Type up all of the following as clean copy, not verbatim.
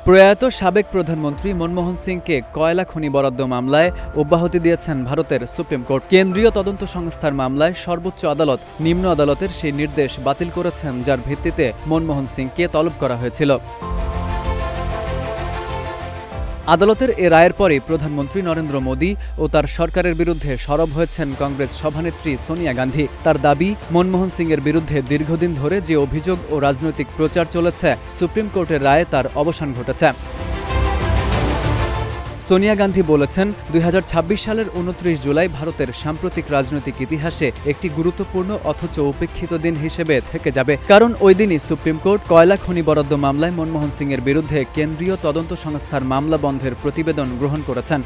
প্রয়াত সাবেক প্রধানমন্ত্রী মনমোহন সিংকে কয়লা খনি বরাদ্দ মামলায় অব্যাহতি দিয়েছেন ভারতের সুপ্রিম কোর্ট। কেন্দ্রীয় তদন্ত সংস্থার মামলায় সর্বোচ্চ আদালত নিম্ন আদালতের সেই নির্দেশ বাতিল করেছেন, যার ভিত্তিতে মনমোহন সিংকে তলব করা হয়েছিল। আদালতের এ রায়ের পরেই প্রধানমন্ত্রী নরেন্দ্র মোদী ও তার সরকারের বিরুদ্ধে সরব হয়েছেন কংগ্রেস সভানেত্রী সোনিয়া গান্ধী। তার দাবি, মনমোহন সিংয়ের বিরুদ্ধে দীর্ঘদিন ধরে যে অভিযোগ ও রাজনৈতিক প্রচার চলেছে, সুপ্রিম কোর্টের রায়ে তার অবসান ঘটেছে। সোনিয়া গান্ধী বলেছেন, 2026 সালের 29 জুলাই ভারতের সাম্প্রতিক রাজনৈতিক ইতিহাসে একটি গুরুত্বপূর্ণ অথচ উপেক্ষিত দিন হিসেবে থেকে যাবে, কারণ ওই দিনই সুপ্রিম কোর্ট কয়লা খনি বরাদ্দ মামলায় মনমোহন সিংয়ের বিরুদ্ধে কেন্দ্রীয় তদন্ত সংস্থার মামলা বন্ধের প্রতিবেদন গ্রহণ করেছেন।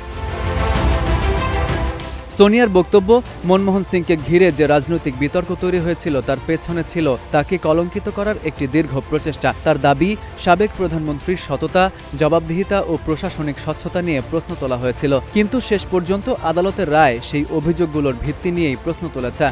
সোনিয়ার বক্তব্য, মনমোহন সিংকে ঘিরে যে রাজনৈতিক বিতর্ক তৈরি হয়েছিল তার পেছনে ছিল তাকে কলঙ্কিত করার একটি দীর্ঘ প্রচেষ্টা। তার দাবি, সাবেক প্রধানমন্ত্রীর সততা, জবাবদিহিতা ও প্রশাসনিক স্বচ্ছতা নিয়ে প্রশ্ন তোলা হয়েছিল, কিন্তু শেষ পর্যন্ত আদালতের রায় সেই অভিযোগগুলোর ভিত্তি নিয়েই প্রশ্ন তুলেছে।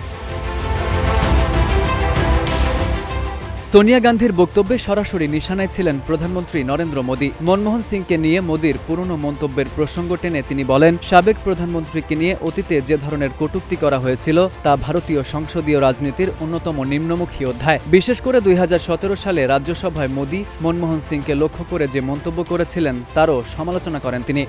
সোনিয়া গান্ধীর বক্তব্যে সরাসরি নিশানায় ছিলেন প্রধানমন্ত্রী নরেন্দ্র মোদী। মনমোহন সিংকে নিয়ে মোদীর পুরনো মন্তব্যের প্রসঙ্গ টেনে তিনি বলেন, সাবেক প্রধানমন্ত্রীকে নিয়ে অতীতে যে ধরনের কটূক্তি করা হয়েছিল তা ভারতীয় সংসদীয় রাজনীতির অন্যতম নিম্নমুখী অধ্যায়। বিশেষ করে 2017 সালে রাজ্যসভায় মোদী মনমোহন সিংকে লক্ষ্য করে যে মন্তব্য করেছিলেন তারও সমালোচনা করেন তিনি।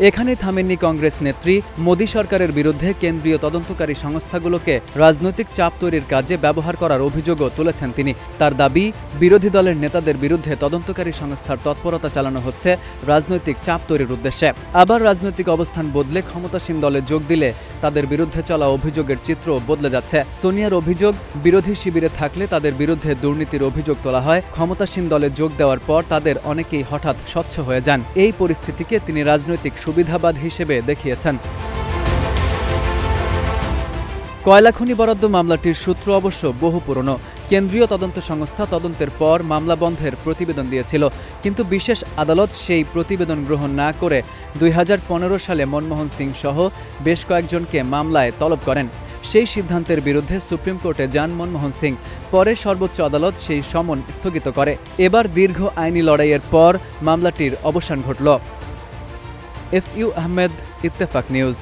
এখানেই থামেননি কংগ্রেস নেত্রী। মোদী সরকারের বিরুদ্ধে কেন্দ্রীয় তদন্তকারী সংস্থাগুলোকে রাজনৈতিক চাপ তৈরির কাজে ব্যবহার করার অভিযোগও তুলেছেন তিনি। তার দাবি, বিরোধী দলের নেতাদের বিরুদ্ধে তদন্তকারী সংস্থার তৎপরতা চালানো হচ্ছে রাজনৈতিক চাপ তৈরির উদ্দেশ্যে। আবার রাজনৈতিক অবস্থান বদলে ক্ষমতাসীন দলে যোগ দিলে তাদের বিরুদ্ধে চলা অভিযোগের চিত্র বদলে যাচ্ছে। সোনিয়ার অভিযোগ, বিরোধী শিবিরে থাকলে তাদের বিরুদ্ধে দুর্নীতির অভিযোগ তোলা হয়, ক্ষমতাসীন দলে যোগ দেওয়ার পর তাদের অনেকেই হঠাৎ স্বচ্ছ হয়ে যান। এই পরিস্থিতিকে তিনি রাজনৈতিক সুবিধাবাদ হিসেবে দেখিয়েছেন। কয়লা খনি বরাদ্দ মামলাটির সূত্র অবশ্য বহু পুরনো। কেন্দ্রীয় তদন্ত সংস্থা তদন্তের পর মামলা বন্ধের প্রতিবেদন দিয়েছিল, কিন্তু বিশেষ আদালত সেই প্রতিবেদন গ্রহণ না করে 2015 সালে মনমোহন সিং সহ বেশ কয়েকজনকে মামলায় তলব করেন। সেই সিদ্ধান্তের বিরুদ্ধে সুপ্রিম কোর্টে যান মনমোহন সিং। পরে সর্বোচ্চ আদালত সেই সমন স্থগিত করে। এবার দীর্ঘ আইনি লড়াইয়ের পর মামলাটির অবসান ঘটল। এফইউ আহমেদ, ইত্তেফাক নিউজ।